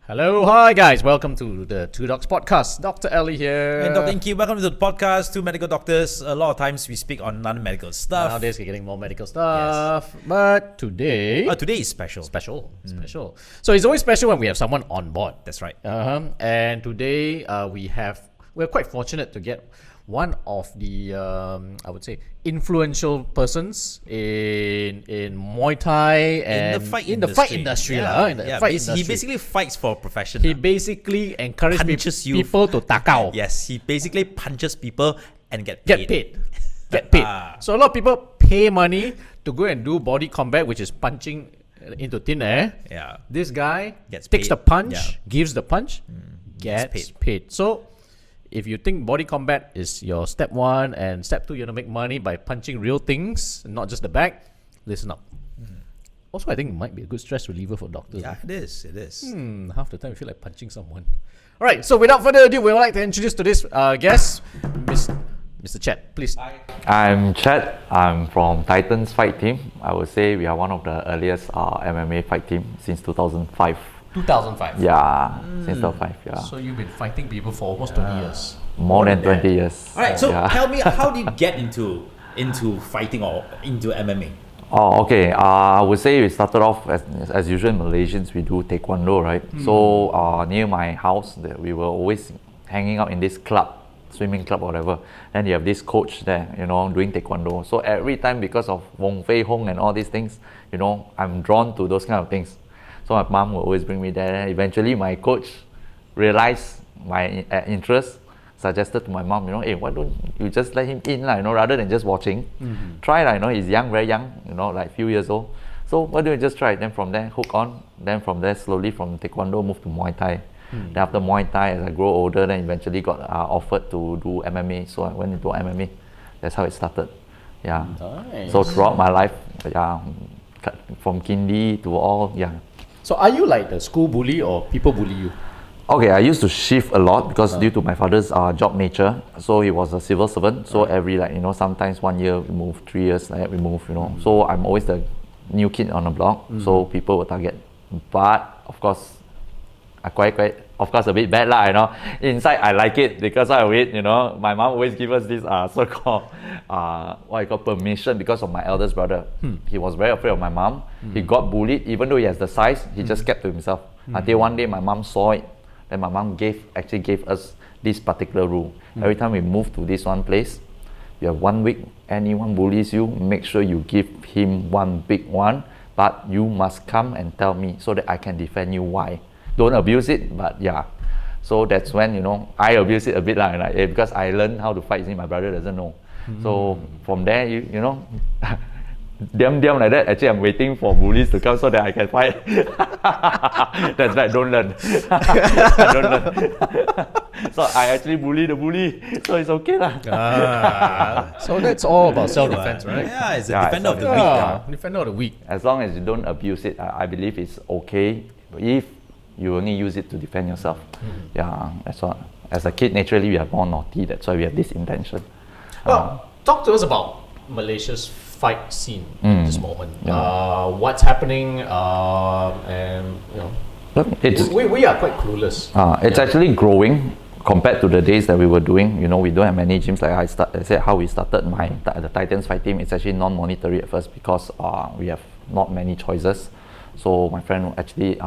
Hello, hi guys, welcome to the Two Docs Podcast. Dr. Ellie here. And Dr. Inky, welcome to the podcast, Two Medical Doctors. A lot of times we speak on non-medical stuff. Nowadays we're getting more medical stuff, but today... Today is special. Special. So it's always special when we have someone on board. That's right. And today we're quite fortunate to get one of the, I would say, influential persons in Muay Thai and in the fight industry. Industry. He basically fights for a profession. He basically encourages you. people to takao. Yes, he basically punches people and get paid. So a lot of people pay money to go and do body combat, which is punching into thin air. Yeah. This guy Gets takes paid. the punch, Yeah. gives the punch, gets paid. So if you think body combat is your step one and step two, you're going to make money by punching real things, not just the back, listen up. Also, I think it might be a good stress reliever for doctors. Yeah, it is. Half the time I feel like punching someone. All right, so without further ado, we would like to introduce today's guest, Mr. Chet, please. I'm Chad. I'm from Titans fight team. I would say we are one of the earliest MMA fight team since 2005. 2005. Yeah, since 2005. Yeah, So you've been fighting people for almost 20 years. more than 20 years. All right, so yeah. tell me, how did you get into fighting or into MMA? Oh, okay. I would say we started off as usual. Malaysians, we do taekwondo, right? So near my house, we were always hanging out in this club, swimming club, or whatever. Then you have this coach there, doing taekwondo. So every time, because of Wong Fei Hong and all these things, I'm drawn to those kind of things. So my mom will always bring me there. Eventually, my coach realized my interest, suggested to my mom, hey, why don't you just let him in, rather than just watching. Try, he's young, very young, like few years old. So why don't you just try? Then from there, hook on. Then from there, slowly from taekwondo, move to Muay Thai. Then after Muay Thai, as I grow older, then eventually got offered to do MMA. So I went into MMA. That's how it started. Yeah. Nice. So throughout my life, from kindy to all, So are you like the school bully or people bully you? Okay, I used to shift a lot because due to my father's job nature. So he was a civil servant. So every sometimes 1 year we move, 3 years like that we move. So I'm always the new kid on the block. So people will target. But of course, I quite of course a bit bad lah. Inside I like it because I wait. My mom always give us this so-called permission because of my eldest brother. He was very afraid of my mom. He got bullied even though he has the size. He just kept to himself until one day my mom saw it. Then my mom actually gave us this particular rule. Every time we move to this one place, you have 1 week, anyone bullies you, make sure you give him one big one, but you must come and tell me so that I can defend you why. Don't abuse it, but yeah. So that's when, I abuse it a bit because I learned how to fight. My brother doesn't know. So from there, diam like that. Actually, I'm waiting for bullies to come so that I can fight. That's right. Don't learn. Don't learn. So I actually bully the bully. So it's okay lah. So that's all about self-defense, right? Yeah, it's a defender of the week. Defender of the week. As long as you don't abuse it, I believe it's okay. If you only use it to defend yourself. Yeah, that's what. As a kid, naturally we are more naughty. That's why we have this intention. Well, talk to us about Malaysia's fight scene at this moment. What's happening, and we are quite clueless. It's actually growing compared to the days that we were doing. We don't have many gyms. Like I said, how we started the Titans fight team. It's actually non-monetary at first because we have not many choices. So my friend actually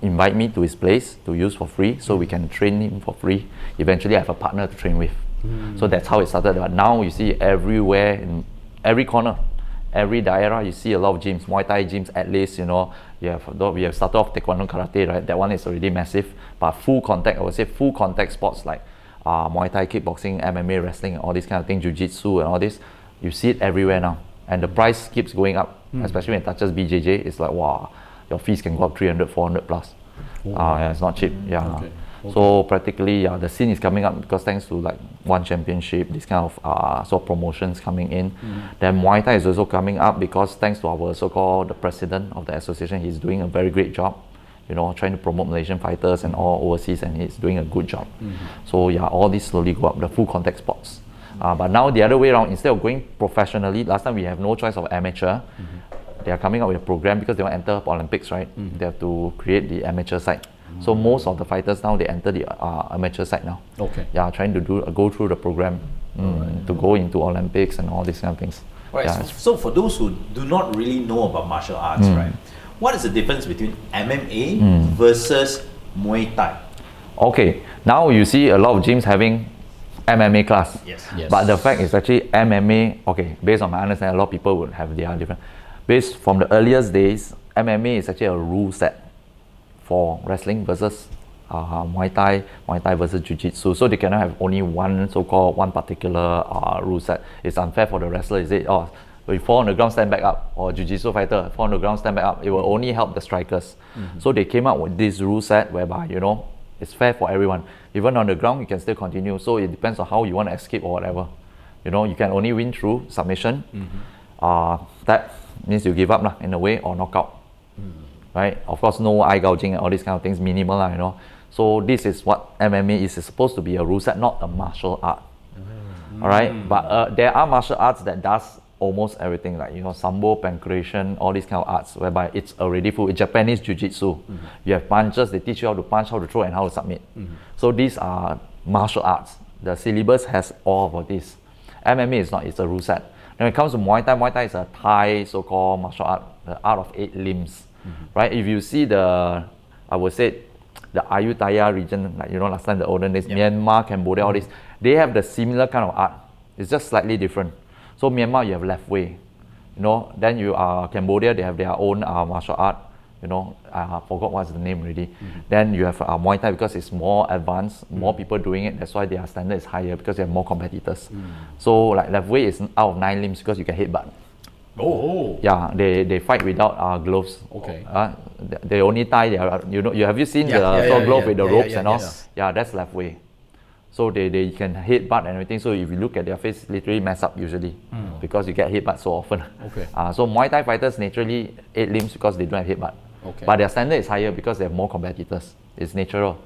invite me to his place to use for free, so we can train him for free. Eventually, I have a partner to train with. So that's how it started. But now you see everywhere, in every corner, every daerah, you see a lot of gyms, Muay Thai gyms at least. We have started off taekwondo, karate, right? That one is already massive. But full contact, I would say full contact sports like Muay Thai, kickboxing, MMA, wrestling, and all these kind of things, jiu-jitsu and all this, you see it everywhere now. And the price keeps going up, especially when it touches BJJ. It's like, wow, your fees can go up 300, 400 plus. It's not cheap. Okay. So practically, the scene is coming up because thanks to like one championship, this kind of promotions coming in. Then Muay Thai is also coming up because thanks to our so-called the president of the association, he's doing a very great job. Trying to promote Malaysian fighters and all overseas, and he's doing a good job. So all these slowly go up, the full contact sports. But now the other way around, instead of going professionally, last time we have no choice of amateur. They are coming up with a program because they want to enter Olympics, right? They have to create the amateur side. So most of the fighters now, they enter the amateur side now. Okay. Yeah, trying to go through the program to go into Olympics and all these kind of things. Right. Yeah. So for those who do not really know about martial arts, right, what is the difference between MMA versus Muay Thai? Okay, now you see a lot of gyms having MMA class. Yes. But the fact is actually MMA, okay, based on my understanding, a lot of people would have their different. Based from the earliest days, MMA is actually a rule set for wrestling versus Muay Thai versus Jiu-Jitsu. So they cannot have only one so-called one particular rule set. It's unfair for the wrestler. Is it? Oh, when you fall on the ground, stand back up. Or Jiu-Jitsu fighter, fall on the ground, stand back up. It will only help the strikers. So they came up with this rule set whereby, you know, it's fair for everyone. Even on the ground, you can still continue. So it depends on how you want to escape or whatever. You know, you can only win through submission. That means you give up lah, in a way, or knockout. Right? Of course, no eye gouging and all these kind of things, minimal lah, you know. So this is what MMA is. It's supposed to be a rule set, not a martial art. All right? But there are martial arts that does almost everything, like, you know, sambo, pancration, all these kind of arts, whereby it's already full. Japanese jiu-jitsu, you have punches, they teach you how to punch, how to throw, and how to submit. So these are martial arts. The syllabus has all of this. MMA is not, it's a rule set. When it comes to Muay Thai is a Thai so-called martial art, the art of 8 limbs. Right? If you see the, I would say, the Ayutthaya region, like, you know, last time, the olden days, Myanmar, Cambodia, all this, they have the similar kind of art. It's just slightly different. So Myanmar, you have left way, you know. Then you are Cambodia, they have their own martial art, you know. I forgot what's the name already. Then you have Muay Thai, because it's more advanced, more people doing it. That's why their standard is higher, because they have more competitors. So like left way is out of 9 limbs because you can headbutt. Oh. Yeah, they fight without gloves. Okay. They only tie their, you know, have you seen the glove with the ropes and all? Yeah, that's left way. So they can headbutt and everything. So if you look at their face, literally mess up usually because you get headbutt so often. Okay. So Muay Thai fighters naturally 8 limbs because they don't have headbutt. Okay. But their standard is higher because they have more competitors. It's natural.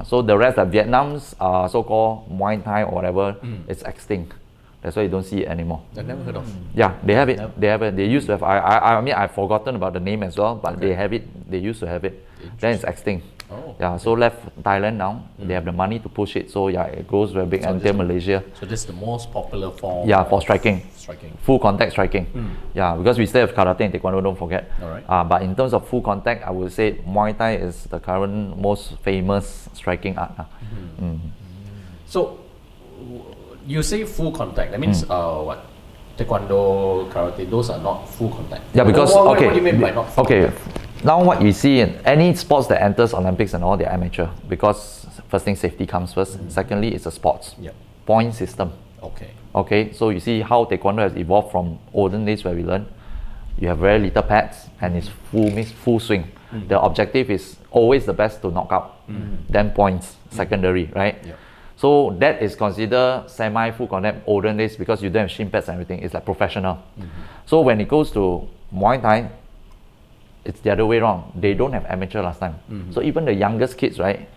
So the rest of Vietnam's so-called Muay Thai or whatever, it's extinct. That's why you don't see it anymore. I've never heard of. Yeah, they have it. They have it. They used to have. I mean, I've forgotten about the name as well, but they have it. They used to have it. Then it's extinct. Oh. Yeah, so left Thailand now. They have the money to push it. So yeah, it grows very big until Malaysia. So this is the most popular form. Yeah, for striking. Full contact striking. Yeah, because we still have karate and taekwondo. Don't forget. All right. But in terms of full contact, I would say Muay Thai is the current most famous striking art. So you say full contact. That means what? Taekwondo, karate. Those are not full contact. Yeah, because what do you mean by not full contact? Now what you see in any sports that enters Olympics and all, they're amateur, because first thing, safety comes first. Secondly, it's a sports. Point system. Okay, so you see how taekwondo has evolved from olden days where we learn. You have very little pads and it's full swing. The objective is always the best to knock out. Then points, secondary, right? So that is considered semi-full contact olden days because you don't have shin pads and everything. It's like professional. So when it goes to Muay Thai, it's the other way around. They don't have amateur last time. So even the youngest kids, right,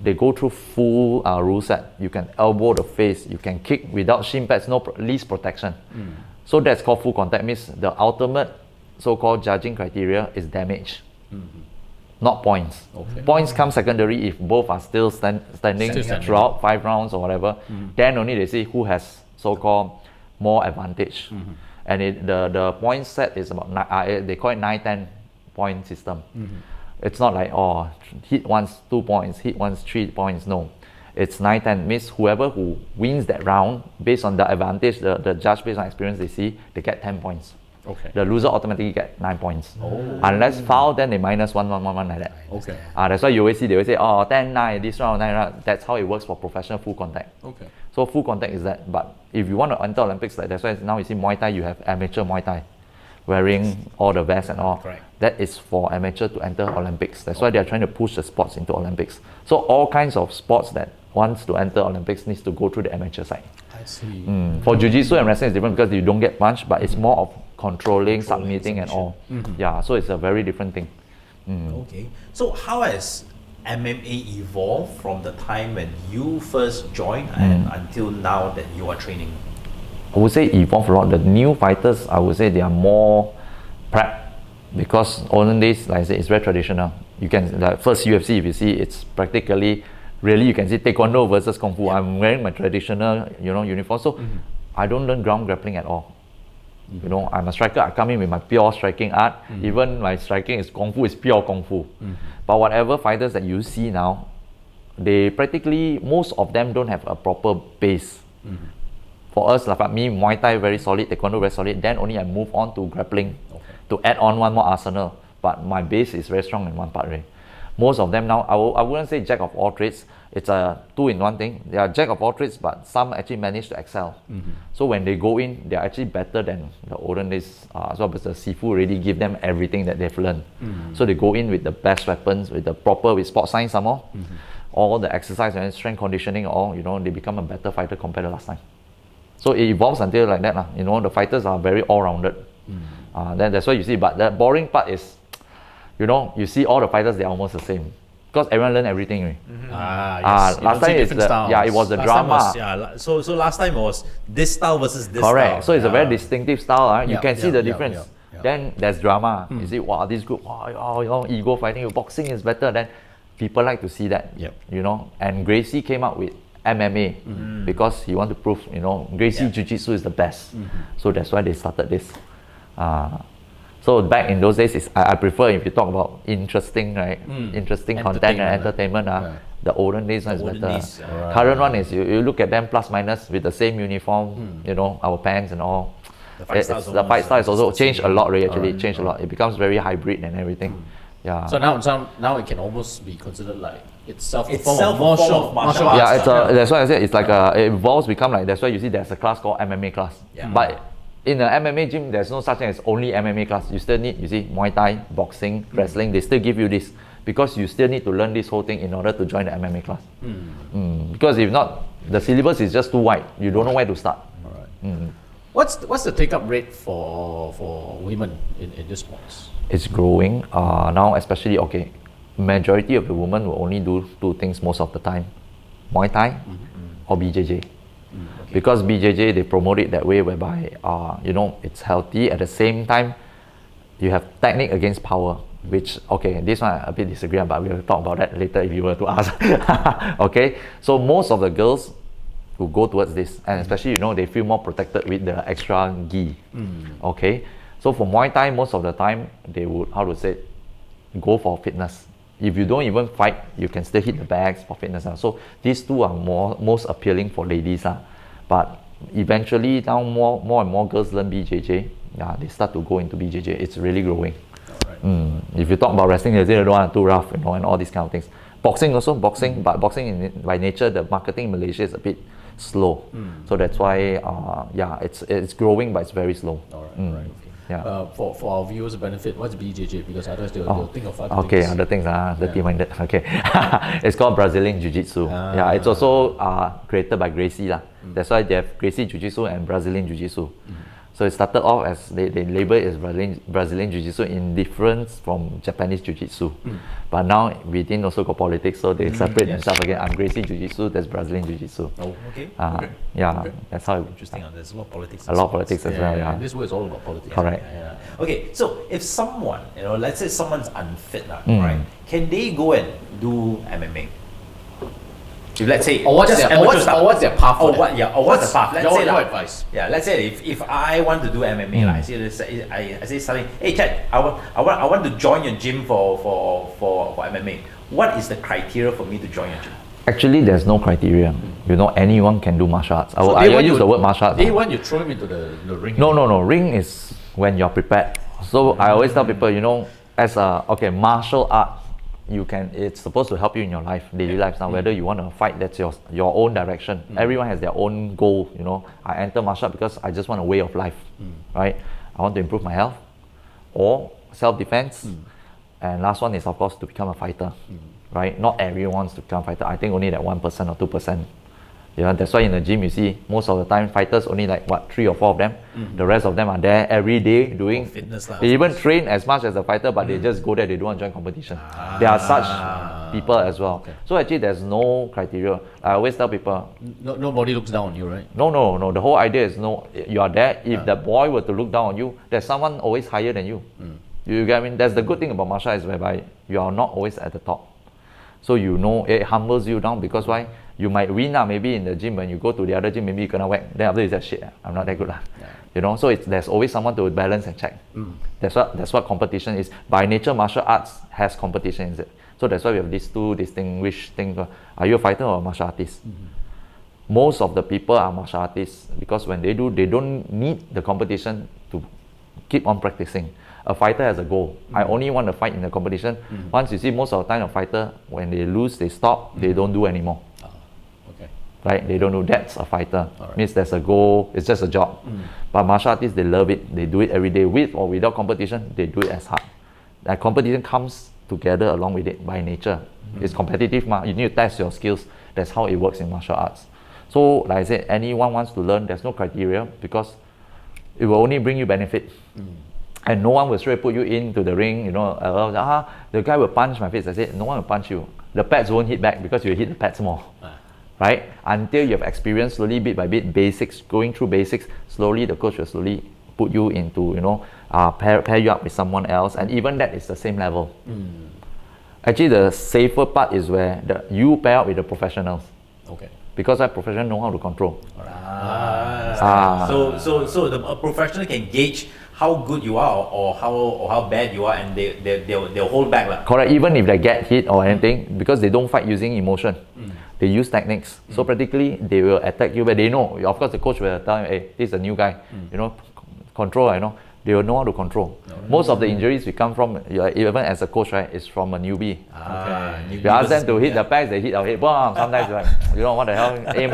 they go through full rule set. You can elbow the face, you can kick without shin pads, least protection. So that's called full contact. Means the ultimate so-called judging criteria is damage, not points. Points come secondary if both are still standing throughout 5 rounds or whatever. Then only they see who has so-called more advantage. And the point set is about, they call it 9-10 point system. It's not like, oh, hit once 2 points, hit once 3 points. No, it's 9-10. Means whoever who wins that round based on the advantage, the judge based on experience they see, they get 10 points. The loser automatically get 9 points. Unless foul, then they minus 1 like that. That's why you always see, they always say, oh, 10-9, this round, 9 round. That's how it works for professional full contact. So full contact is that. But if you want to enter Olympics, like that's why now you see Muay Thai, you have amateur Muay Thai, wearing all the vests and all. That is for amateur to enter Olympics. That's why they are trying to push the sports into Olympics. So all kinds of sports that wants to enter Olympics needs to go through the amateur side. I see. For jiu-jitsu and wrestling is different because you don't get punched, but it's more of controlling submitting and all. Yeah, so it's a very different thing. Okay, so how has MMA evolved from the time when you first joined and until now that you are training? I would say evolve a lot. The new fighters, I would say they are more prep, because olden days, like I said, it's very traditional. You can, like first UFC, if you see, it's practically, really you can see taekwondo versus kung fu. I'm wearing my traditional, uniform, so I don't learn ground grappling at all. I'm a striker. I come in with my pure striking art. Even my striking is kung fu, is pure kung fu. But whatever fighters that you see now, they practically, most of them don't have a proper base. For us, like me, Muay Thai very solid, taekwondo very solid. Then only I move on to grappling to add on one more arsenal. But my base is very strong in one part. Right? Most of them now, I wouldn't say jack of all trades. It's a two-in-one thing. They are jack of all trades, but some actually manage to excel. So when they go in, they're actually better than the olden days. So because the Sifu already give them everything that they've learned. So they go in with the best weapons, with sports science some more. All the exercise and strength conditioning, they become a better fighter compared to last time. So it evolves until like that. The fighters are very all-rounded. Then that's why you see, but the boring part is, you see all the fighters, they're almost the same. Because everyone learned everything. Yes. Last time it was the drama. So last time it was this style versus this style. Correct. So it's a very distinctive style. You can see the difference. Yeah. Then there's drama. You see, wow, this group, ego fighting, boxing is better. Then people like to see that. And Gracie came up with MMA because he wanted to prove, Gracie Jiu-Jitsu is the best. So that's why they started this. So back in those days, I prefer, if you talk about interesting, right? Interesting content and entertainment. The olden days one is better. Current one is you look at them plus minus with the same uniform, our pants and all. The fight style is also changed a lot, really. Actually, changed a lot. It becomes very hybrid and everything. Yeah. So now it can almost be considered like itself a Itself form of martial arts. Yeah, that's why I said it's like it evolves, become like, that's why you see there's a class called MMA class. But in the MMA gym, there's no such thing as only MMA class. You still need, Muay Thai, boxing, wrestling, they still give you this. Because you still need to learn this whole thing in order to join the MMA class. Because if not, the syllabus is just too wide. You don't know where to start. What's the take-up rate for women in this sports? It's growing. Now especially, majority of the women will only do two things most of the time. Muay Thai or BJJ. Because BJJ, they promote it that way whereby, it's healthy. At the same time, you have technique against power, which, this one I a bit disagree, but we will talk about that later if you were to ask. So most of the girls who go towards this, and especially, they feel more protected with the extra gi. So for Muay Thai, most of the time, they would, go for fitness. If you don't even fight, you can still hit the bags for fitness. So these two are most appealing for ladies. But eventually now more and more girls learn BJJ. They start to go into BJJ. It's really growing. If you talk about wrestling, they don't want too rough, and all these kind of things. Boxing also, but boxing by nature, the marketing in Malaysia is a bit slow. So that's why, it's growing, but it's very slow. For our viewers' benefit, what's BJJ? Because otherwise they'll think of other things. Other things, dirty-minded. It's called Brazilian Jiu-Jitsu. It's also created by Gracie. That's why they have Gracie Jiu-Jitsu and Brazilian Jiu-Jitsu. So it started off as, they label it as Brazilian Jiu-Jitsu in difference from Japanese Jiu-Jitsu. But now within also got politics, so they separate themselves again. I'm Gracie Jiu-Jitsu, that's Brazilian Jiu-Jitsu. That's how interesting. There's a lot of politics. A lot of politics as well, This word is all about politics. Correct. Okay, so if someone, let's say someone's unfit, right? Can they go and do MMA? If let's say, what's their path? What's the path? Let's say your advice. Let's say if I want to do MMA, I say something. Hey, Chad, I want to join your gym for MMA. What is the criteria for me to join your gym? Actually, there's no criteria. Anyone can do martial arts. I use the word martial arts. Day one, you throw him into the ring. No. Ring is when you're prepared. So I always tell people, as a martial art, it's supposed to help you in your daily life. Now, whether you want to fight, that's your own direction. Everyone has their own goal. I enter martial art because I just want a way of life, right? I want to improve my health or self-defense. And last one is, of course, to become a fighter, right? Not everyone wants to become a fighter. I think only that 1% or 2%. That's why in the gym you see most of the time fighters only 3 or 4 of them. The rest of them are there every day doing fitness. They even train as much as a fighter, but they just go there. They don't want to join competition. There are such people as well. So actually, there's no criteria. I always tell people, nobody looks down on you, right? No. The whole idea is you are there. If the boy were to look down on you, there's someone always higher than you. You get what I mean? That's the good thing about martial arts, whereby you are not always at the top. So you know it humbles you down, because why? You might win maybe in the gym, when you go to the other gym, maybe you're gonna whack. Then after you say, shit, I'm not that good. You know, so there's always someone to balance and check. That's what competition is. By nature, martial arts has competition in it. So that's why we have these two distinguished things. Are you a fighter or a martial artist? Most of the people are martial artists, because when they do, they don't need the competition to keep on practicing. A fighter has a goal. I only want to fight in the competition. Once you see, most of the time a fighter, when they lose, they stop, they don't do anymore. Okay. Right? They don't do. That's a fighter. Right. Means there's a goal, it's just a job. But martial artists, they love it. They do it every day. With or without competition, they do it as hard. That competition comes together along with it by nature. It's competitive. You need to test your skills. That's how it works in martial arts. So, like I said, anyone wants to learn, there's no criteria, because it will only bring you benefit. And no one will straight put you into the ring, you know, the guy will punch my face. I said, no one will punch you. The pads won't hit back, because you hit the pads more. Right? Until you have experienced slowly, bit by bit, basics, going through basics, slowly the coach will slowly put you into, you know, pair you up with someone else. And even that is the same level. Actually, the safer part is where you pair up with the professionals. Okay. Because a professional know how to control. So a professional can gauge how good you are or how bad you are, and they'll hold back. Correct. Even if they get hit or anything, because they don't fight using emotion, they use techniques. So practically they will attack you, but they know. Of course, the coach will tell him, hey, this is a new guy, you know, control. You know, they will know how to control. Most of the injuries we come from, even as a coach, right, is from a newbie. We ask them to hit the pads, they hit our head. Boom. Sometimes like, you know, what the hell, aim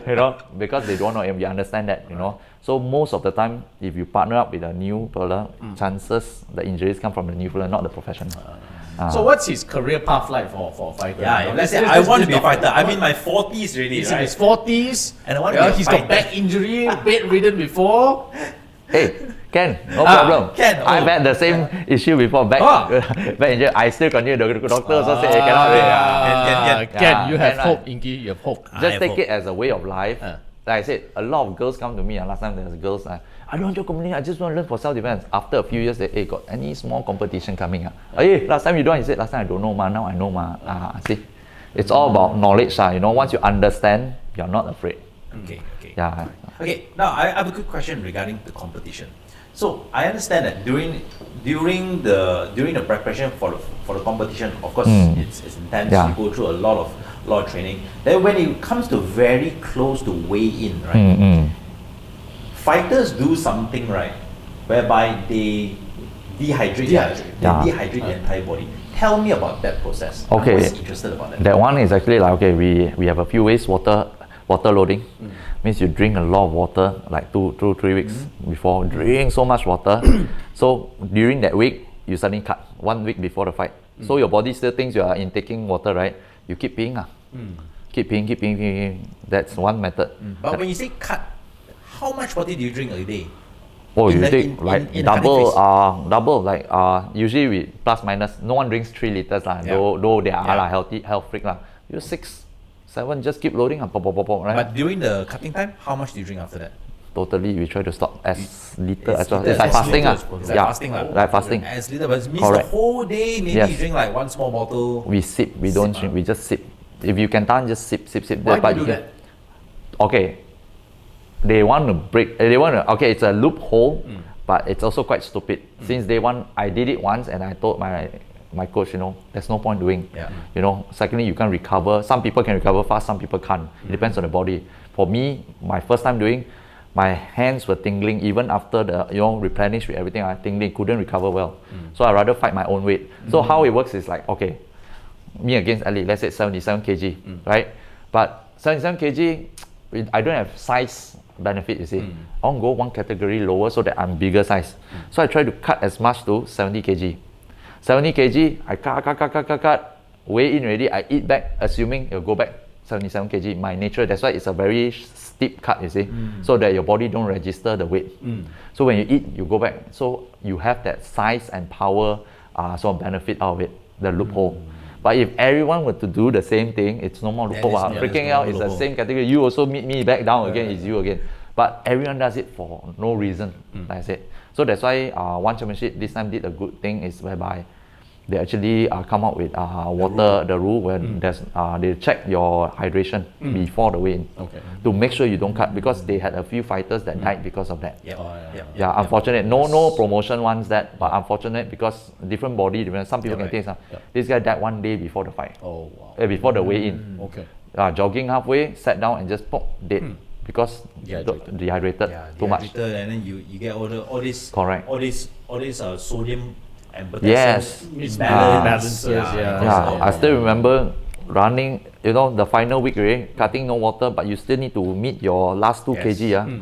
you know, because they don't know aim. We understand that, you know. So most of the time, if you partner up with a new fella, chances the injuries come from the new fella, not the professional. So what's his career path like for a fighter? Yeah, let's say I want to be a fighter. I'm in my 40s really. He's in his 40s, and I want to be he's a fighter. got back injury, bedridden before. Hey, Ken, no problem. Ken, I've had the same issue before. Back injury, I still continue. The doctor also say, hey, cannot. Ken, you have hope, Inky. You have hope. Just take it as a way of life. Like I said, a lot of girls come to me. Last time there was girls. I don't want to company. I just want to learn for self-defense. After a few years, they hey, got any small competition coming? Hey, last time you don't. He said, last time I don't know, now I know. See, it's all about knowledge. You know, once you understand, you're not afraid. Okay. Yeah. Okay. Now I have a good question regarding the competition. So I understand that during the preparation for the competition, of course, it's intense. Yeah. You go through a lot of training. Then when it comes to very close to weigh-in, right? Fighters do something right, whereby they dehydrate the entire body. Tell me about that process. Okay. I'm always interested about that. That one is actually like, okay, we have a few ways. Water loading means you drink a lot of water, like 2-3 weeks before. Drink so much water. So during that week, you suddenly cut 1 week before the fight. So your body still thinks you are intaking water, right? You keep peeing. Keep peeing. That's one method. But when you say cut, how much water do you drink a day? Oh, you take like double. Like usually we plus minus. No one drinks 3 liters though they are health freak You 6, 7, just keep loading right? But during the cutting time, how much do you drink after that? Totally, we try to stop as little as possible. It's like fasting. Like fasting. As little, but it means the whole day, maybe you drink like 1 small bottle. We sip, we don't drink, we just sip. If you can tahan, just sip. Why do you do that? Okay. They want to break, okay, it's a loophole, but it's also quite stupid. Since day one, I did it once and I told my coach, you know, there's no point doing. You know, secondly, you can't recover. Some people can recover fast, some people can't. It depends on the body. For me, my first time doing, my hands were tingling even after the, you know, replenish with everything, I tingling, couldn't recover well. So I rather fight my own weight. So how it works is like, okay, me against Ali, let's say 77 kg, right? But 77 kg, I don't have size benefit, you see. I want to go one category lower so that I'm bigger size. So I try to cut as much to 70 kg. 70 kg, I cut, weigh in already, I eat back, assuming it'll go back 77 kg. My nature, that's why it's a very steep cut, you see, so that your body don't register the weight. So when you eat, you go back. So you have that size and power sort of benefit out of it, the loophole. But if everyone were to do the same thing, it's no more loophole. Freaking out, it's the same category. You also meet me back down again, it's you again. But everyone does it for no reason, like I said. So that's why one championship this time did a good thing is whereby they actually come up with water, the rule where there's they check your hydration before the weigh-in to make sure you don't cut, because they had a few fighters that died because of that. Yeah, unfortunate. No promotion wants that, but unfortunate because different body, some people can taste. This guy died 1 day before the fight. Oh wow. Before the weigh-in. Jogging halfway, sat down and just dead. Because dehydrated too much. And then you get all this correct. All this sodium and potassium yes. imbalances. I still remember running, the final week, right? Cutting no water, but you still need to meet your last 2 kg.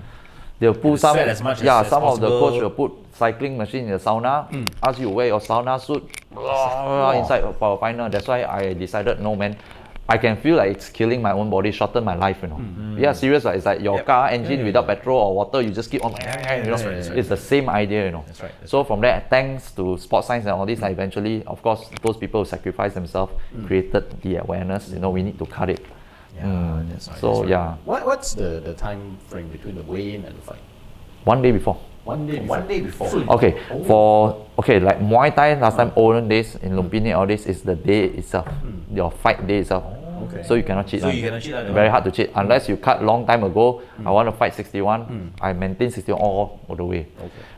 They'll put some of the coach will put cycling machine in the sauna, ask you to wear your sauna suit inside for a final. That's why I decided, no man, I can feel like it's killing my own body, shorten my life, Yeah, serious. It's like your car engine without petrol or water, you just keep on, It's the same idea, That's right. So from that, thanks to sports science and all this, eventually, of course, those people who sacrifice themselves created the awareness, we need to cut it. That's right. So, What's the time frame between the weigh-in and the fight? 1 day before. 1 day before. 1 day before. Like Muay Thai last time, olden days in Lumpini, all this is the day itself, your fight day itself. So you cannot cheat. Very hard to cheat unless you cut long time ago. I want to fight 61. I maintain 61 all the way.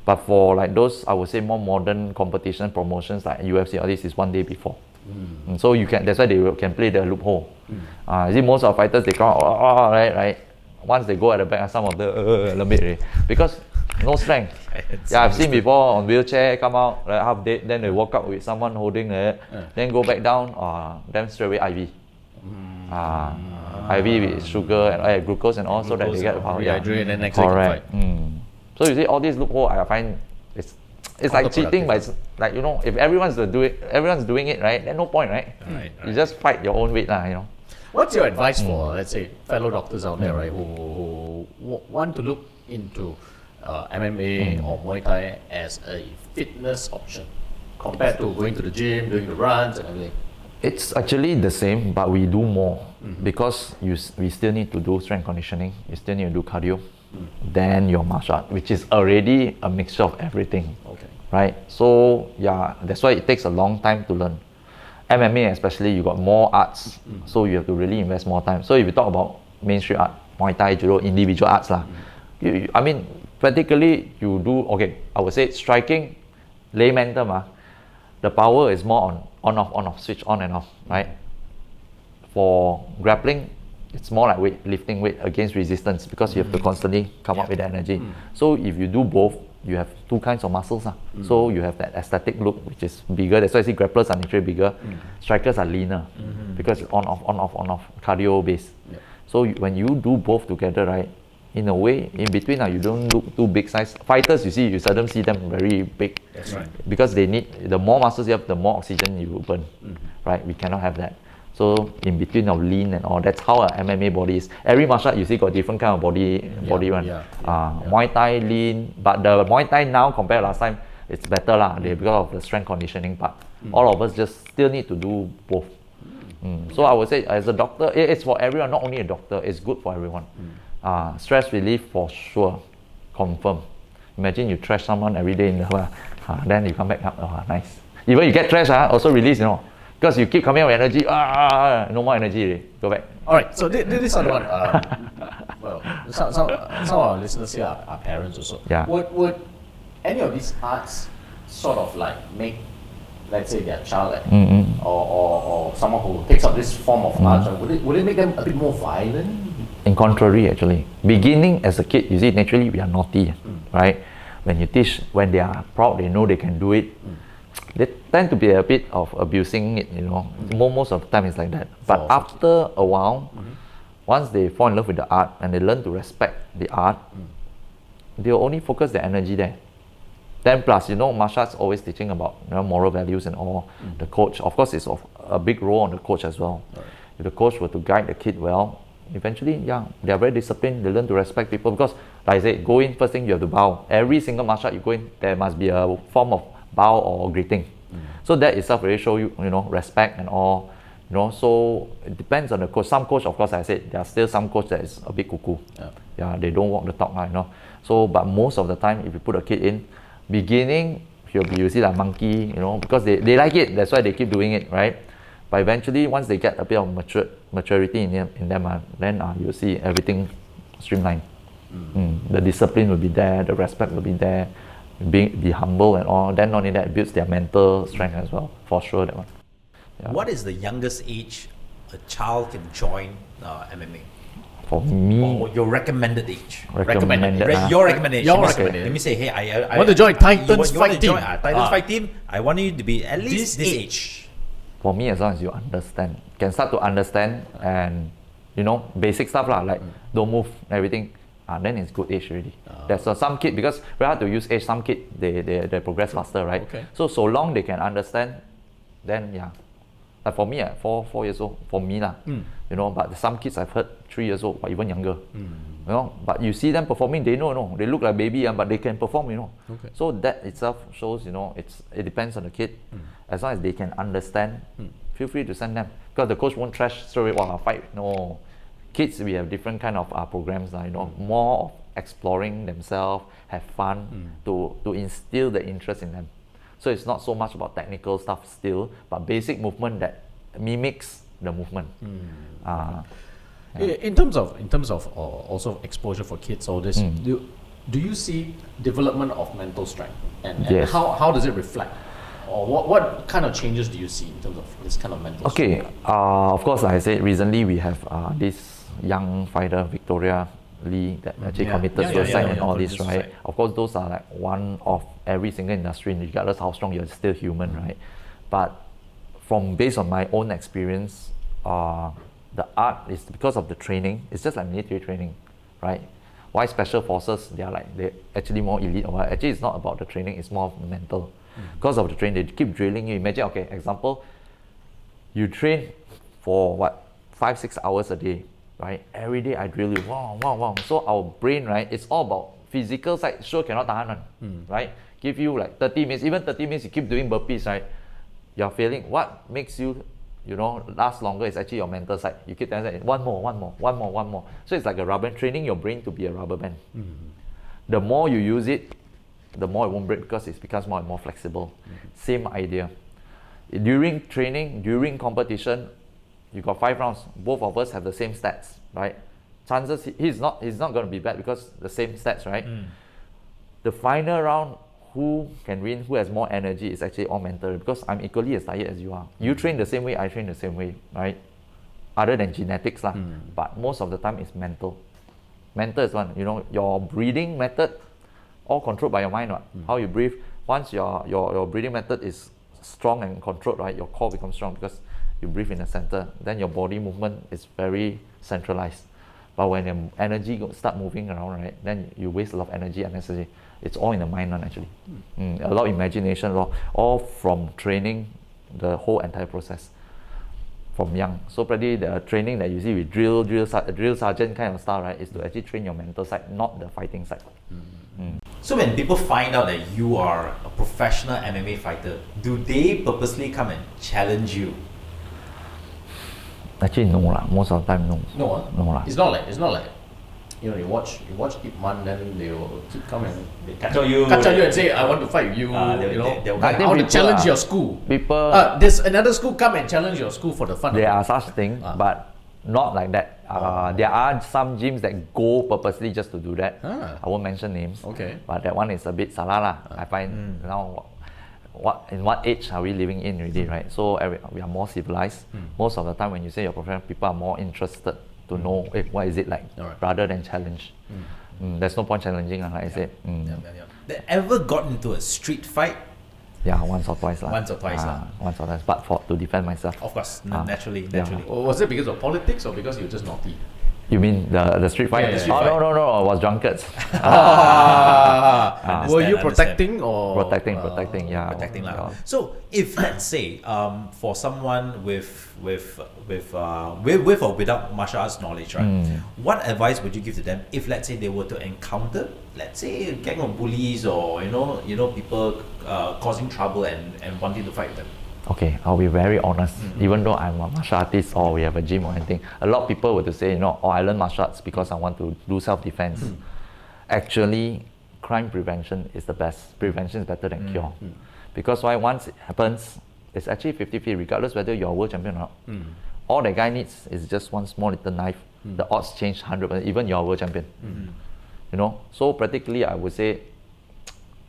But for like those, I would say more modern competition promotions like UFC, all this is 1 day before. So you can. That's why they can play the loophole. You see, most of fighters they come out, right. Once they go at the back, some of the because no strength. I've seen before on wheelchair come out like half dead, then they walk up with someone holding it, then go back down, then straight away IV. IV with sugar and glucose and all, so that they get the power. Rehydrate and next correct. So you see all these loophole, I find it's like cheating, but it's like if everyone's doing it, right? Then no point, right? You just fight your own weight, What's your advice for, let's say, fellow doctors out there, right, who want to look into MMA or Muay Thai as a fitness option compared to going to the gym, doing the runs and everything? It's actually the same, but we do more because we still need to do strength conditioning, you still need to do cardio, then your martial art, which is already a mixture of everything. Right? So that's why it takes a long time to learn. MMA especially, you got more arts, so you have to really invest more time. So if you talk about mainstream art, Muay Thai, Judo, individual arts practically you do, I would say striking, layman term, the power is more on off, switch on and off, right? For grappling, it's more like lifting weight against resistance because you have to constantly come up with the energy. So if you do both, you have 2 kinds of muscles. So you have that aesthetic look, which is bigger. That's why I see grapplers are naturally bigger. Strikers are leaner because it's on off, cardio based. So when you do both together, right, in a way, in between, you don't look too big size. Fighters, you seldom see them very big. That's right. Because they need, the more muscles you have, the more oxygen you burn. Right? We cannot have that. So in between of lean and all, that's how an MMA body is. Every martial art you see got different kind of body one. Muay Thai lean, but the Muay Thai now compared to last time, it's better because of the strength conditioning part. All of us just still need to do both. So I would say as a doctor, it's for everyone, not only a doctor, it's good for everyone. Stress relief for sure, confirm. Imagine you trash someone every day in the then you come back up, nice. Even you get trash, also release, because you keep coming up with energy, no more energy, go back. Alright, so this other one, well, some of our listeners here are parents also. Would any of these arts sort of like make, let's say, their child or someone who takes up this form of arts, would it make them a bit more violent? In contrary, actually. Beginning as a kid, you see, naturally we are naughty, right? When you teach, when they are proud, they know they can do it, they tend to be a bit of abusing it, Most of the time it's like that. But after a while, once they fall in love with the art and they learn to respect the art, they'll only focus their energy there. Then plus, martial arts always teaching about moral values and all. The coach, of course, is of a big role on the coach as well. If the coach were to guide the kid well, eventually, they are very disciplined. They learn to respect people because, like I said, go in, first thing you have to bow. Every single martial art you go in, there must be a form of bow or greeting. So that itself really show you, respect and all. So it depends on the coach. Some coach, of course, like I said, there are still some coach that is a bit cuckoo. They don't walk the talk, So, but most of the time, if you put a kid in, Beginning, he'll be usually like monkey, you know, because they like it. That's why they keep doing it, right? But eventually, once they get a bit of maturity in them, then you'll see everything streamlined. The discipline will be there, the respect will be there, be humble and all. Then not only that, it builds their mental strength as well, for sure. That one. Yeah. What is the youngest age a child can join MMA? For me, or your recommended age? Recommended, your recommendation. Your Let me- recommendation. Let me say, hey, I want to join Titans you want fight to join, team. Titans fight team. I want you to be at least this age. for me, as long as you understand, can start to understand and basic stuff like don't move everything. Then it's good age already. There's some kid, because very hard to use age. Some kid they progress faster, right? Okay. So long they can understand, then yeah. Like for me, 4 years old, for me lah. But some kids I've heard 3 years old or even younger. But you see them performing, they know, they look like baby, but they can perform, Okay. So that itself shows, it depends on the kid. As long as they can understand, feel free to send them, because the coach won't trash straight away. Wow, fight. No, kids, we have different kind of programs, more of exploring themselves, have fun, to instill the interest in them. So it's not so much about technical stuff still, but basic movement that mimics the movement. In terms of also exposure for kids, all this, do you see development of mental strength, and Yes. how does it reflect, or what kind of changes do you see in terms of this kind of mental strength? Okay, of course, like I said, recently we have this young fighter, Victoria Lee, that actually committed suicide and all this, right? Of course, those are like one of every single industry, regardless how strong you're still human, right? But based on my own experience, the art is because of the training. It's just like military training, right? Why special forces? They're actually more elite. Or actually, it's not about the training. It's more of the mental. Because of the training, they keep drilling you. Imagine, okay, example, you train for 5-6 hours a day, right? Every day I drill you. Wow. So our brain, right? It's all about physical side. Sure, cannot tahan one, right? Give you like 30 minutes. Even 30 minutes, you keep doing burpees, right? You're feeling what makes you last longer is actually your mental side. You keep telling that one more. So it's like a rubber band, training your brain to be a rubber band. The more you use it, the more it won't break, because it becomes more and more flexible. Same idea. During training, during competition, you got 5 rounds. Both of us have the same stats, right? Chances he's not going to be bad because the same stats, right? The final round, who can win, who has more energy, is actually all mental, because I'm equally as tired as you are. You train the same way, I train the same way, right? Other than genetics lah, but most of the time it's mental. Mental is one, your breathing method, all controlled by your mind. How you breathe. Once your breathing method is strong and controlled, right, your core becomes strong because you breathe in the center. Then your body movement is very centralized. But when your energy start moving around, right, then you waste a lot of energy unnecessarily. It's all in the mind, actually. A lot of imagination, all from training, the whole entire process from young. So probably the training that you see with drill sergeant kind of style, right, is to actually train your mental side, not the fighting side. So when people find out that you are a professional MMA fighter, do they purposely come and challenge you? Actually, no lah. Most of the time, no. No, No lah. It's not like you watch Ip Man, then they will keep coming, they catch you and say, I want to fight with you. they'll I want to challenge people your school. People, There's another school come and challenge your school for the fun. there of are it. such things, but not like that. There are some gyms that go purposely just to do that. I won't mention names. Okay. But that one is a bit salah lah. I find now, in what age are we living in really, right? So we are more civilized. Most of the time when you say you're professional, people are more interested to know what is it like, rather than challenge. There's no point challenging, like I said. They ever got into a street fight? Yeah, once or twice lah. Once or twice lah. Once or twice, but to defend myself. Of course, naturally. Was it because of politics or because you're just naughty? You mean the street fight? Yeah, the street fight. No, it was drunkards. Were you protecting or Protecting, yeah. Protecting Yeah. So if let's say for someone with or without martial arts knowledge, right? What advice would you give to them if let's say they were to encounter, let's say, a gang of bullies or people causing trouble and wanting to fight with them? Okay, I'll be very honest. Even though I'm a martial artist or we have a gym or anything, a lot of people would say, I learn martial arts because I want to do self-defense. Actually, crime prevention is the best. Prevention is better than cure. Because why? Once it happens, it's actually 50-50, regardless whether you're a world champion or not. All the guy needs is just one small little knife. The odds change 100%, even you're a world champion. You know, so practically I would say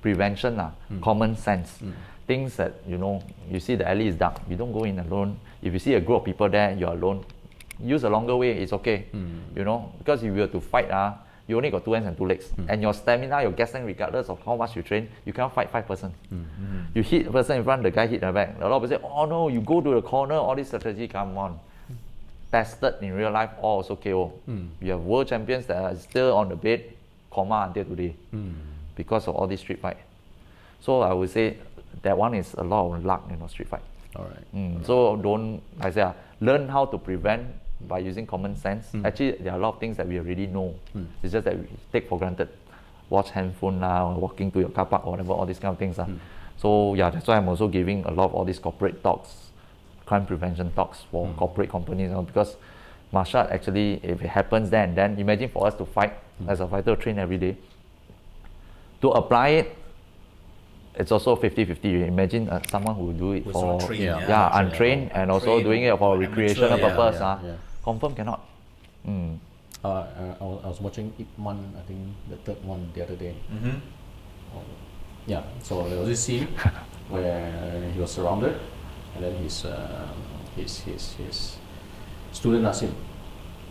prevention, common sense. Things that, you know, you see the alley is dark, you don't go in alone. If you see a group of people there, you're alone, use a longer way, it's okay. You know, because if you were to fight, you only got 2 hands and 2 legs. And your stamina, your gas tank, regardless of how much you train, you cannot fight 5 person. You hit a person in front, the guy hit the back. A lot of people say, oh no, you go to the corner, all this strategy, come on. Tested in real life, all also KO. You have world champions that are still on the bed, coma until today, because of all this street fight. So I would say that one is a lot of luck, you know, street fight. All right. So don't, I say, learn how to prevent by using common sense. Actually, there are a lot of things that we already know. It's just that we take for granted. Watch handphone or walking to your car park or whatever, all these kind of things. So yeah, that's why I'm also giving a lot of all these corporate talks, crime prevention talks for corporate companies, you know, because martial art actually, if it happens then imagine for us to fight as a fighter, train every day. To apply it, it's also 50-50. Imagine someone who do it for untrained and also doing it for recreational purpose. Confirm cannot. I was watching Ip Man, I think the third one the other day. Yeah, so there was this scene where he was surrounded, and then his student asked him,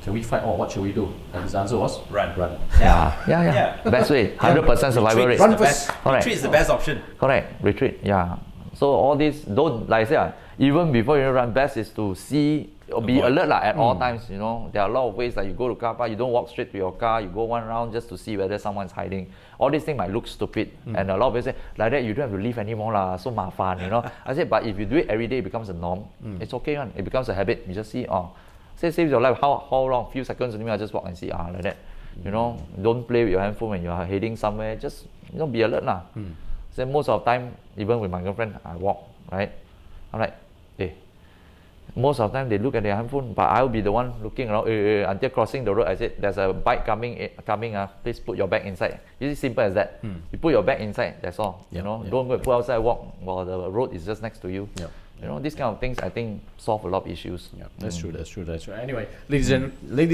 "Can we fight or what should we do?" And his answer was, Run. Yeah. Best way, 100% survival rate. Run first. Retreat is the best option. Correct, retreat, yeah. So all this, don't, like I said, even before you run, best is to see, be alert at all times, you know. There are a lot of ways, like you go to car park, you don't walk straight to your car, you go one round just to see whether someone's hiding. All these things might look stupid, and a lot of people say, like that you don't have to leave anymore lah, so mafan, you know. I said, but if you do it every day, it becomes a norm. It's okay, man. It becomes a habit. You just see, saves your life. How long? Few seconds only, I just walk and see, like that. You know, don't play with your handphone when you're heading somewhere. Just, you know, be alert lah. So most of the time, even with my girlfriend, I walk, right? I'm like, hey. Most of the time they look at their handphone, but I'll be the one looking around until crossing the road. I said, there's a bike coming. Please put your bag inside. It's simple as that. You put your bag inside. That's all. You know, don't go put outside, walk while the road is just next to you. You know, these kind of things I think solve a lot of issues. Yeah, that's true. Anyway, ladies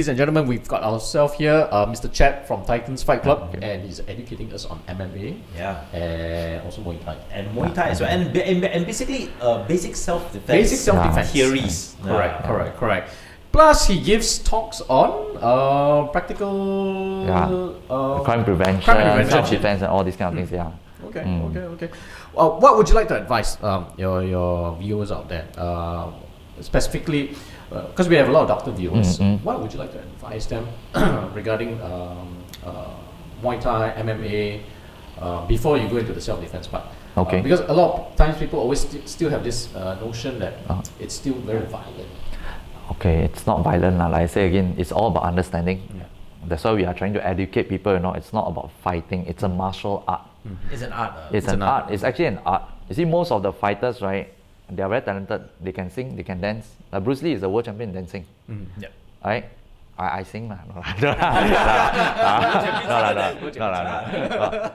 and gentlemen, we've got ourselves here, Mr. Chat from Titans Fight Club, and he's educating us on MMA. And also Muay Thai. And Muay Thai as well. And basically basic self-defense. Basic self-defense theories. Correct. Plus, he gives talks on practical crime prevention, self-defense, and all these kind of things. Okay. What would you like to advise your viewers out there, specifically, because we have a lot of doctor viewers? What would you like to advise them regarding Muay Thai, MMA, before you go into the self-defense part? Because a lot of times people always still have this notion that it's still very violent. Okay, it's not violent. Like I say again, it's all about understanding. That's why we are trying to educate people. You know, it's not about fighting. It's a martial art. It's an art. It's an art. It's actually an art. You see, most of the fighters, right? They are very talented. They can sing. They can dance. Like Bruce Lee is a world champion in dancing. Right? I sing lah. No.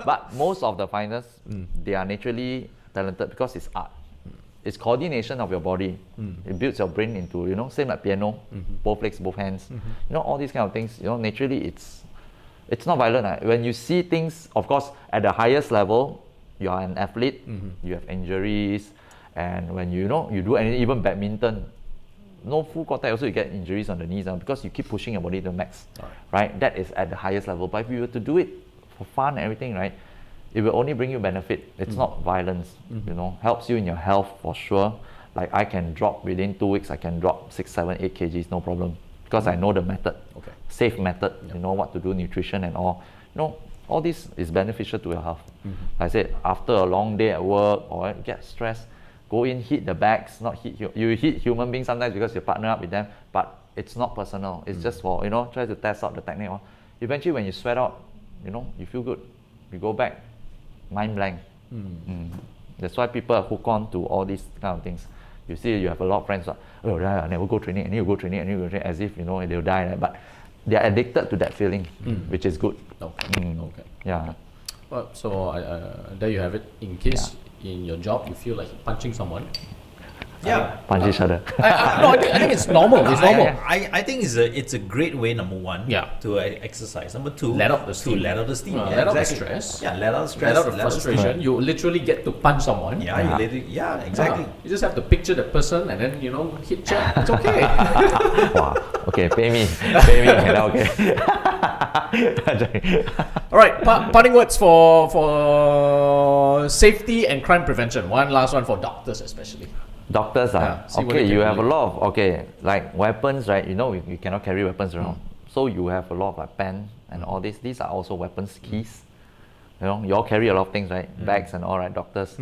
But most of the fighters, they are naturally talented because it's art. It's coordination of your body. It builds your brain into, you know, same like piano, both legs, both hands. You know, all these kind of things. You know, naturally, it's not violent. When you see things, of course, at the highest level, you are an athlete. You have injuries, and when you do anything, even badminton, no full contact, also you get injuries on the knees because you keep pushing your body to the max. Right? That is at the highest level. But if you were to do it for fun and everything, right, it will only bring you benefit. It's not violence. You know, helps you in your health for sure. Like I can drop within 2 weeks. I can drop 6, 7, 8 kgs, no problem, because I know the method. Safe method. You know what to do, nutrition and all. You know, all this is beneficial to your health. Like I said, after a long day at work or get stressed, go in, hit the bags. Not hit you hit human beings sometimes because you partner up with them, but it's not personal. It's just for, you know, try to test out the technique. Eventually, when you sweat out, you know, you feel good. You go back, mind blank. That's why people are hooked on to all these kind of things. You see, you have a lot of friends who I never go training, I need to go training, as if, you know, they'll die. Right? But they are addicted to that feeling, which is good. Okay. Yeah. So there you have it. In case in your job you feel like punching someone, punch each other. no, I think it's normal. It's normal. I think it's a great way, number one, Yeah. to exercise. Number two, Let out the steam. To let out the steam. Let out the stress. Yeah, let out the stress. Let out the frustration. You literally get to punch someone. Yeah, exactly. You just have to picture the person and then hit check. It's okay. Wow. Okay, pay me. Okay. All right, parting words for safety and crime prevention. One last one for doctors especially. Doctors, see what okay, they you can have a do. lot of, like weapons, right? You cannot carry weapons around. So you have a lot of like pen and all this. These are also weapons, keys. You all carry a lot of things, right? Bags and all, right? Doctors.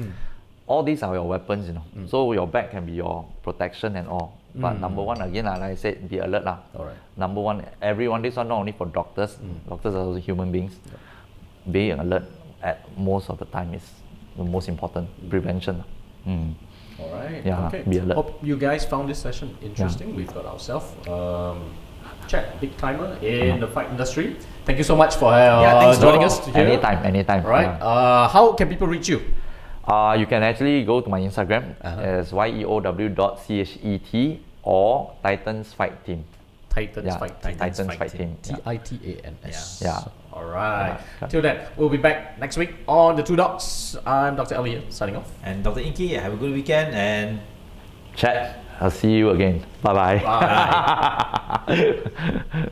All these are your weapons, So your bag can be your protection and all. But number one, again, like I said, be alert. All right. Number one, everyone, this one not only for doctors. Doctors are also human beings. Being alert at most of the time is the most important. Prevention. All right. Yeah, Okay. be alert. Hope you guys found this session interesting. We've got ourselves Chad, big timer in the fight industry. Thank you so much for joining us here. Anytime. All right. How can people reach you? You can actually go to my Instagram as yeow.chet or Titans Fight Team. Titans Fight Team. Titans Fight Team. TITANS. Yeah. All right. Till then, we'll be back next week on The Two Dogs. I'm Dr. Elliot signing off. And Dr. Inky, have a good weekend and Chat. I'll see you again. Bye-bye. Bye.